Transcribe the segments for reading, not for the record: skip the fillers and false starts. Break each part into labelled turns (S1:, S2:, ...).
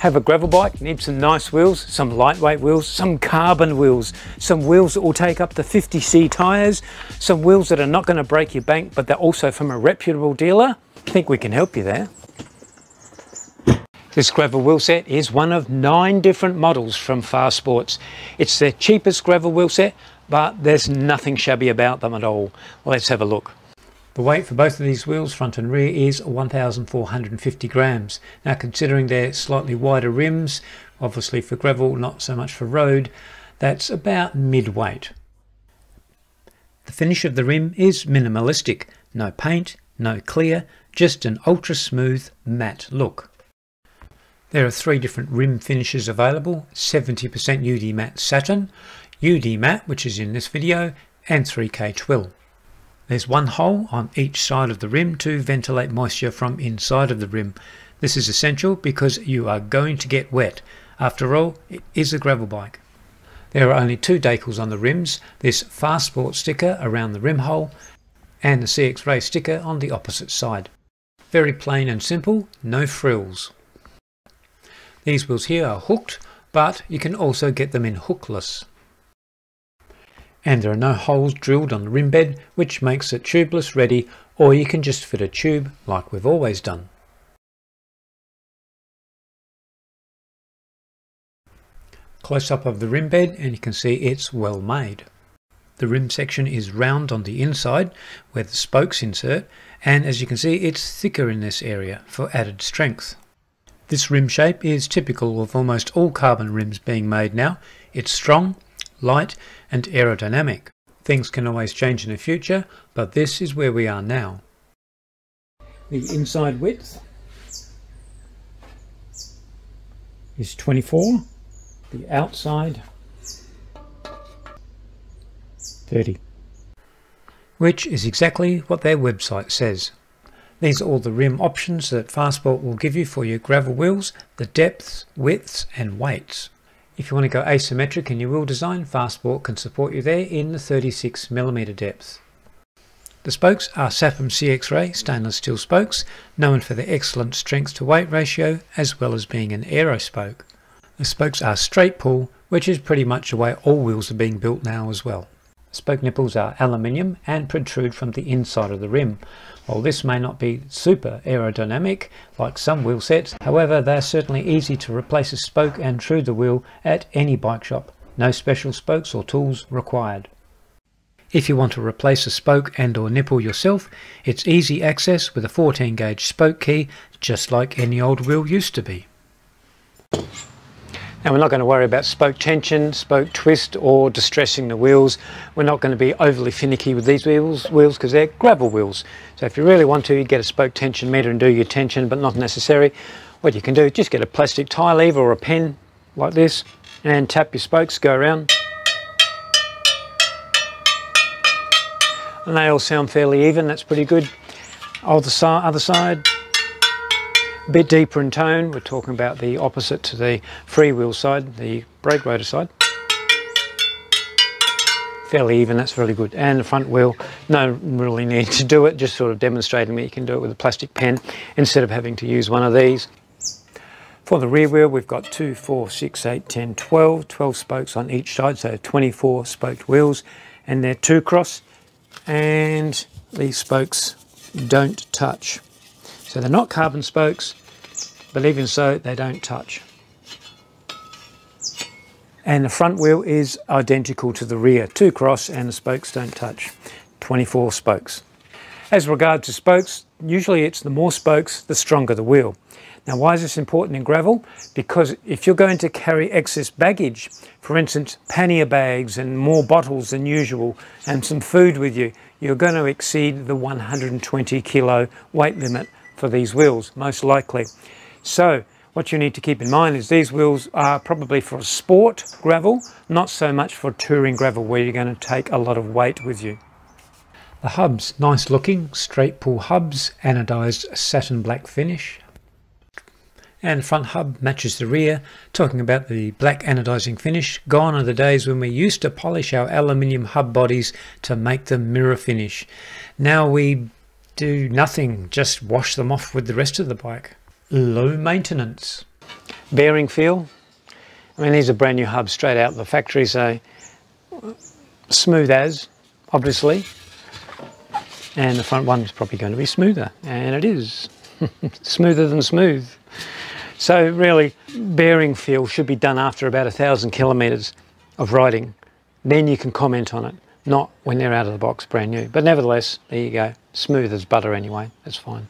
S1: Have a gravel bike, need some nice wheels, some lightweight wheels, some carbon wheels, some wheels that will take up to 50C tyres, some wheels that are not going to break your bank but they're also from a reputable dealer. I think we can help you there. This gravel wheel set is one of 9 different models from Fast Sports. It's their cheapest gravel wheel set, but there's nothing shabby about them at all. Let's have a look. The weight for both of these wheels, front and rear, is 1,450 grams. Now, considering their slightly wider rims, obviously for gravel, not so much for road, that's about mid-weight. The finish of the rim is minimalistic. No paint, no clear, just an ultra-smooth matte look. There are 3 different rim finishes available: 70% UD Matte Satin, UD Matte, which is in this video, and 3K Twill. There's one hole on each side of the rim to ventilate moisture from inside of the rim. This is essential because you are going to get wet. After all, it is a gravel bike. There are only 2 decals on the rims, this Fast Sport sticker around the rim hole and the CX Ray sticker on the opposite side. Very plain and simple, no frills. These wheels here are hooked, but you can also get them in hookless. And there are no holes drilled on the rim bed, which makes it tubeless ready, or you can just fit a tube like we've always done. Close up of the rim bed and you can see it's well made. The rim section is round on the inside where the spokes insert, and as you can see it's thicker in this area for added strength. This rim shape is typical of almost all carbon rims being made now. It's strong, light and aerodynamic. Things can always change in the future, but this is where we are now. The inside width is 24, the outside 30, which is exactly what their website says. These are all the rim options that Fastsport will give you for your gravel wheels, the depths, widths and weights. If you want to go asymmetric in your wheel design, Fastsport can support you there in the 36mm depth. The spokes are Sappham CX Ray stainless steel spokes, known for their excellent strength to weight ratio as well as being an aero spoke. The spokes are straight pull, which is pretty much the way all wheels are being built now as well. Spoke nipples are aluminium and protrude from the inside of the rim. While this may not be super aerodynamic like some wheel sets, however they're certainly easy to replace a spoke and true the wheel at any bike shop. No special spokes or tools required. If you want to replace a spoke and or nipple yourself, it's easy access with a 14 gauge spoke key, just like any old wheel used to be. Now, we're not going to worry about spoke tension, spoke twist or distressing the wheels. We're not going to be overly finicky with these wheels because they're gravel wheels. So if you really want to, you get a spoke tension meter and do your tension, but not necessary. What you can do is just get a plastic tie lever or a pen like this and tap your spokes, go around. And they all sound fairly even, that's pretty good. Other side. A bit deeper in tone, we're talking about the opposite to the freewheel side, the brake rotor side. Fairly even, that's really good. And the front wheel, no really need to do it, just sort of demonstrating that you can do it with a plastic pen instead of having to use one of these. For the rear wheel, we've got 2, 4, 6, 8, 10, 12 spokes on each side, so 24 spoked wheels, and they're 2-cross, and these spokes don't touch. So they're not carbon spokes, but even so, they don't touch. And the front wheel is identical to the rear, 2-cross, and the spokes don't touch. 24 spokes. As regards to spokes, usually it's the more spokes, the stronger the wheel. Now, why is this important in gravel? Because if you're going to carry excess baggage, for instance, pannier bags and more bottles than usual, and some food with you, you're going to exceed the 120 kilo weight limit for these wheels, most likely. So what you need to keep in mind is these wheels are probably for sport gravel, not so much for touring gravel where you're going to take a lot of weight with you. The hubs, nice looking, straight pull hubs, anodized satin black finish. And the front hub matches the rear. Talking about the black anodizing finish, gone are the days when we used to polish our aluminium hub bodies to make them mirror finish. Now we do nothing, just wash them off with the rest of the bike. Low maintenance. Bearing feel. I mean, these are brand new hubs straight out of the factory, so smooth as, obviously. And the front one's probably going to be smoother, and it is. Smoother than smooth. So really, bearing feel should be done after about 1,000 kilometres of riding. Then you can comment on it, not when they're out of the box brand new. But nevertheless, there you go. Smooth as butter anyway, that's fine.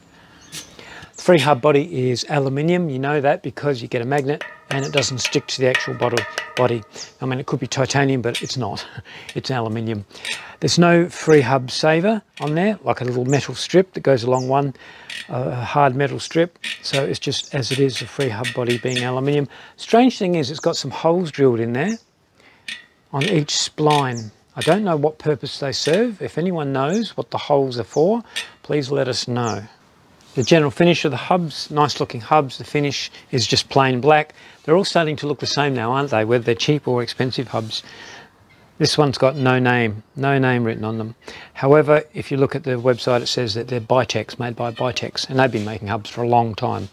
S1: The free hub body is aluminium. You know that because you get a magnet and it doesn't stick to the actual body. I mean, it could be titanium, but it's not. It's aluminium. There's no free hub saver on there, like a little metal strip that goes along one, a hard metal strip. So it's just as it is, the free hub body being aluminium. Strange thing is, it's got some holes drilled in there on each spline. I don't know what purpose they serve. If anyone knows what the holes are for, please let us know. The general finish of the hubs, nice looking hubs. The finish is just plain black. They're all starting to look the same now, aren't they? Whether they're cheap or expensive hubs. This one's got no name written on them. However, if you look at the website, it says that they're Bitex, made by Bitex, and they've been making hubs for a long time.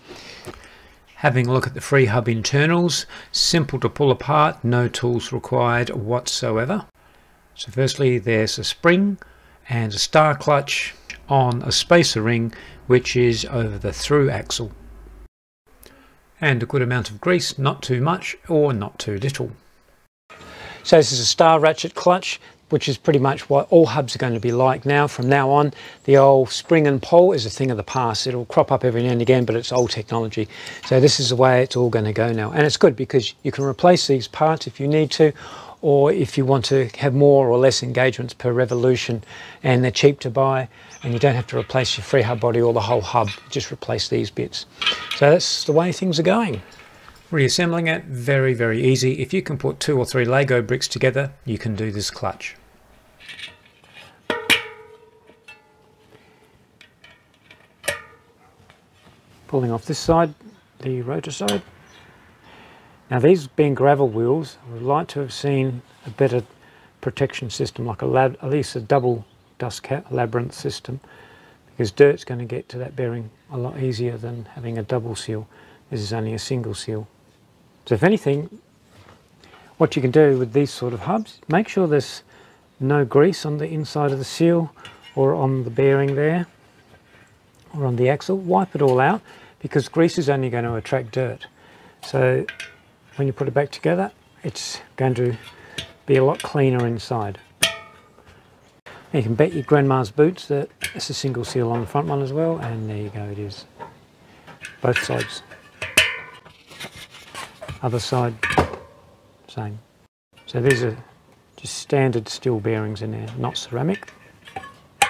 S1: Having a look at the free hub internals, simple to pull apart, no tools required whatsoever. So firstly, there's a spring and a star clutch on a spacer ring, which is over the through axle. And a good amount of grease, not too much or not too little. So this is a star ratchet clutch, which is pretty much what all hubs are going to be like now. From now on, the old spring and pole is a thing of the past. It'll crop up every now and again, but it's old technology. So this is the way it's all going to go now. And it's good because you can replace these parts if you need to, or if you want to have more or less engagements per revolution, and they're cheap to buy, and you don't have to replace your free hub body or the whole hub, just replace these bits. So that's the way things are going. Reassembling it, very, very easy. If you can put 2 or 3 Lego bricks together, you can do this clutch. Pulling off this side, the rotor side. Now these being gravel wheels, I would like to have seen a better protection system, like at least a double dust cap labyrinth system, because dirt's going to get to that bearing a lot easier than having a double seal. This is only a single seal. So if anything, what you can do with these sort of hubs, make sure there's no grease on the inside of the seal or on the bearing there or on the axle. Wipe it all out, because grease is only going to attract dirt. So when you put it back together, it's going to be a lot cleaner inside. You can bet your grandma's boots that it's a single seal on the front one as well, and there you go, it is. Both sides. Other side, same. So these are just standard steel bearings in there, not ceramic. I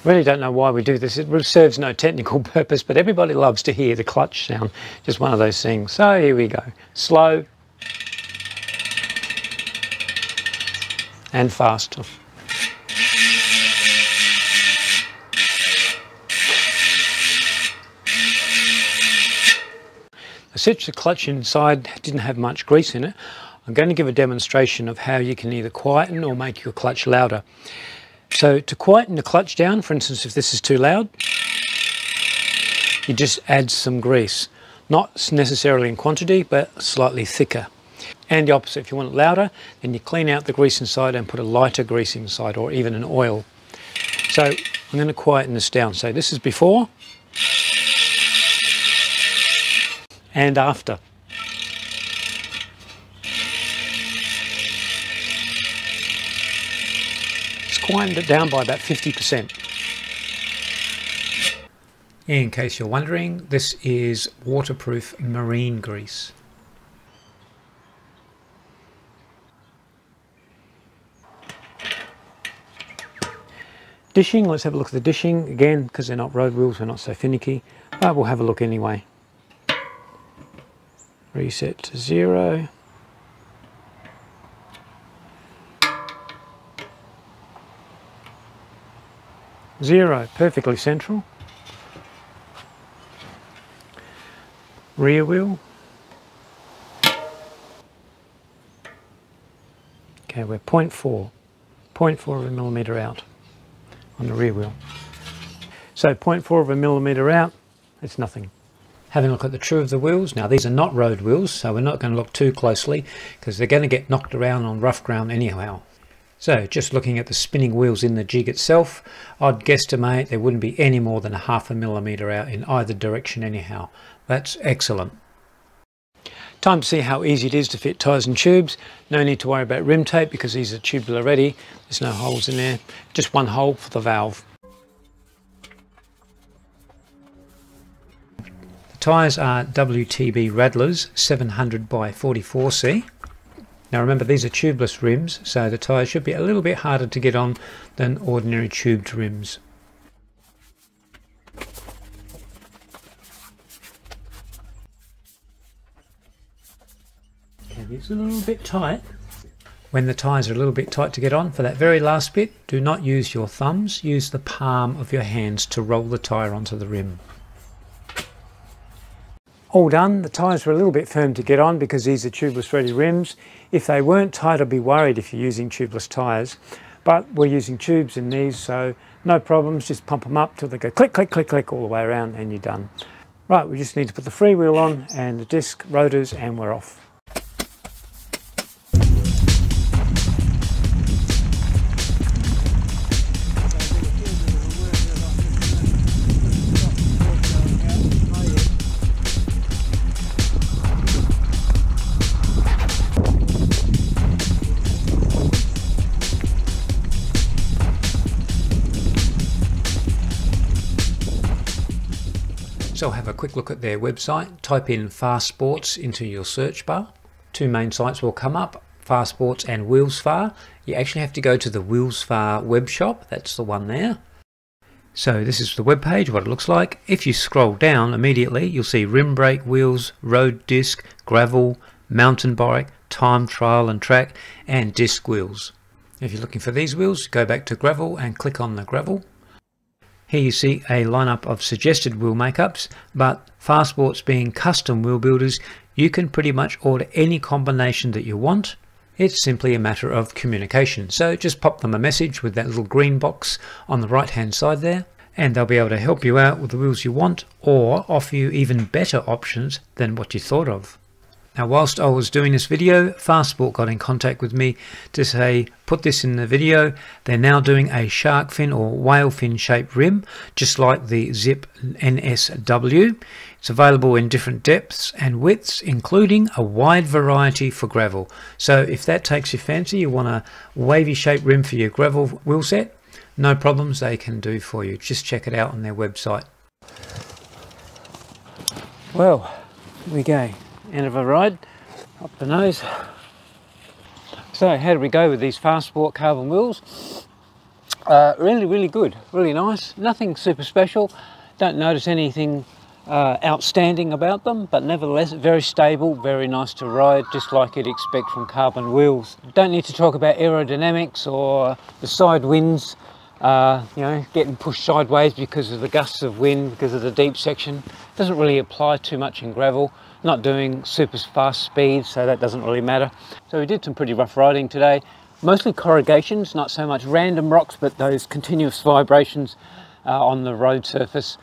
S1: really don't know why we do this. It serves no technical purpose, but everybody loves to hear the clutch sound. Just one of those things. So here we go. Slow and fast. Since the clutch inside didn't have much grease in it, I'm going to give a demonstration of how you can either quieten or make your clutch louder. So to quieten the clutch down, for instance, if this is too loud, you just add some grease. Not necessarily in quantity, but slightly thicker. And the opposite, if you want it louder, then you clean out the grease inside and put a lighter grease inside, or even an oil. So I'm going to quieten this down. So this is before and after. It's quietened it down by about 50%. In case you're wondering, this is waterproof marine grease. Dishing, let's have a look at the dishing. Again, because they're not road wheels, we're not so finicky, but we'll have a look anyway. Reset to 0. Zero, perfectly central. Rear wheel. Okay, we're 0.4 of a millimetre out on the rear wheel. So 0.4 of a millimetre out, it's nothing. Having a look at the true of the wheels. Now these are not road wheels, so we're not going to look too closely because they're going to get knocked around on rough ground anyhow. So just looking at the spinning wheels in the jig itself, I'd guesstimate there wouldn't be any more than 1/2 millimetre out in either direction anyhow. That's excellent. Time to see how easy it is to fit tyres and tubes. No need to worry about rim tape because these are tubular ready. There's no holes in there, just one hole for the valve. Tyres are WTB Radlers 700 by 44C. Now remember, these are tubeless rims, so the tyres should be a little bit harder to get on than ordinary tubed rims. It's a little bit tight. When the tyres are a little bit tight to get on, for that very last bit, do not use your thumbs, use the palm of your hands to roll the tyre onto the rim. All done. The tyres were a little bit firm to get on because these are tubeless ready rims. If they weren't tight, I'd be worried if you're using tubeless tyres. But we're using tubes in these, so no problems. Just pump them up till they go click, click, click, click all the way around and you're done. Right, we just need to put the freewheel on and the disc, rotors, and we're off. So have a quick look at their website, type in Fast Sports into your search bar. Two main sites will come up, Fast Sports and Wheelsfar. You actually have to go to the Wheelsfar web shop, that's the one there. So this is the web page, what it looks like. If you scroll down immediately, you'll see rim brake wheels, road disc, gravel, mountain bike, time trial and track, and disc wheels. If you're looking for these wheels, go back to gravel and click on the gravel. Here you see a lineup of suggested wheel makeups, but Fast Sports being custom wheel builders, you can pretty much order any combination that you want. It's simply a matter of communication. So just pop them a message with that little green box on the right hand side there, and they'll be able to help you out with the wheels you want or offer you even better options than what you thought of. Now whilst I was doing this video, Fast Sport got in contact with me to say, put this in the video. They're now doing a shark fin or whale fin shaped rim, just like the Zip NSW. It's available in different depths and widths, including a wide variety for gravel. So if that takes your fancy, you want a wavy shaped rim for your gravel wheel set, no problems, they can do for you. Just check it out on their website. Well, here we go. End of a ride, up the nose. So how do we go with these Fast Sport carbon wheels? Really good, really nice. Nothing super special. Don't notice anything outstanding about them, but nevertheless very stable, very nice to ride, just like you'd expect from carbon wheels. Don't need to talk about aerodynamics or the side winds, you know, getting pushed sideways because of the gusts of wind, because of the deep section. Doesn't really apply too much in gravel. Not doing super fast speeds, so that doesn't really matter. So we did some pretty rough riding today, mostly corrugations, not so much random rocks, but those continuous vibrations on the road surface.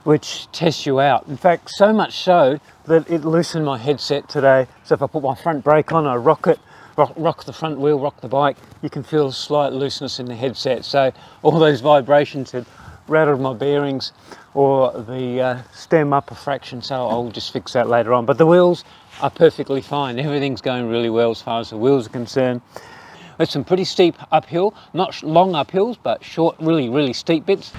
S1: Which tests you out. In fact, so much so that it loosened my headset today. So if I put my front brake on, I rock it, rock the front wheel, rock the bike, you can feel a slight looseness in the headset. So all those vibrations had rattled my bearings or the stem up a fraction, so I'll just fix that later on. But the wheels are perfectly fine. Everything's going really well as far as the wheels are concerned. There's some pretty steep uphill, not long uphills, but short, really steep bits.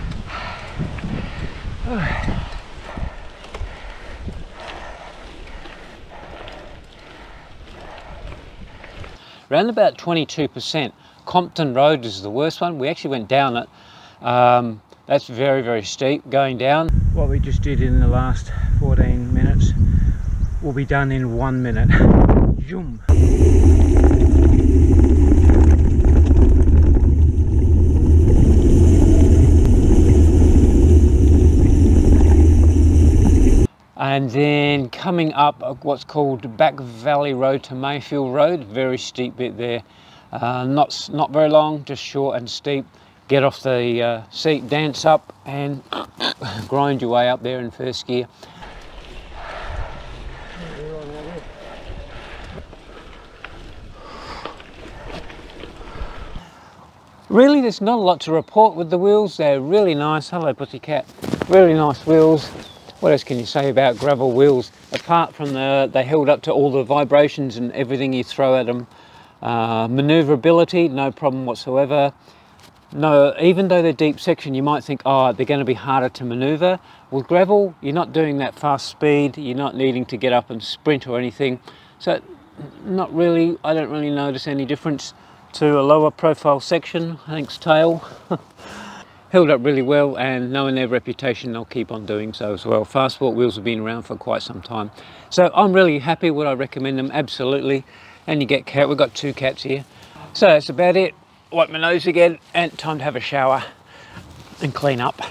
S1: Around about 22%. Compton Road is the worst one. We actually went down it. That's very steep going down. What we just did in the last 14 minutes will be done in 1 minute. Zoom. And then coming up what's called Back Valley Road to Mayfield Road, very steep bit there. Not very long, just short and steep. Get off the seat, dance up and grind your way up there in first gear. Really, there's not a lot to report with the wheels. They're really nice. Hello, pussycat. Really nice wheels. What else can you say about gravel wheels? Apart from they held up to all the vibrations and everything you throw at them. Maneuverability, no problem whatsoever. No, even though they're deep section, you might think, oh, they're going to be harder to maneuver. With gravel, you're not doing that fast speed. You're not needing to get up and sprint or anything. So, not really. I don't really notice any difference to a lower profile section. Thanks, tail. Held up really well, and knowing their reputation, they'll keep on doing so as well. Fast Sport wheels have been around for quite some time. So I'm really happy. Would I recommend them? Absolutely. And you get cat. We've got 2 cats here. So that's about it. Wipe my nose again, and time to have a shower and clean up.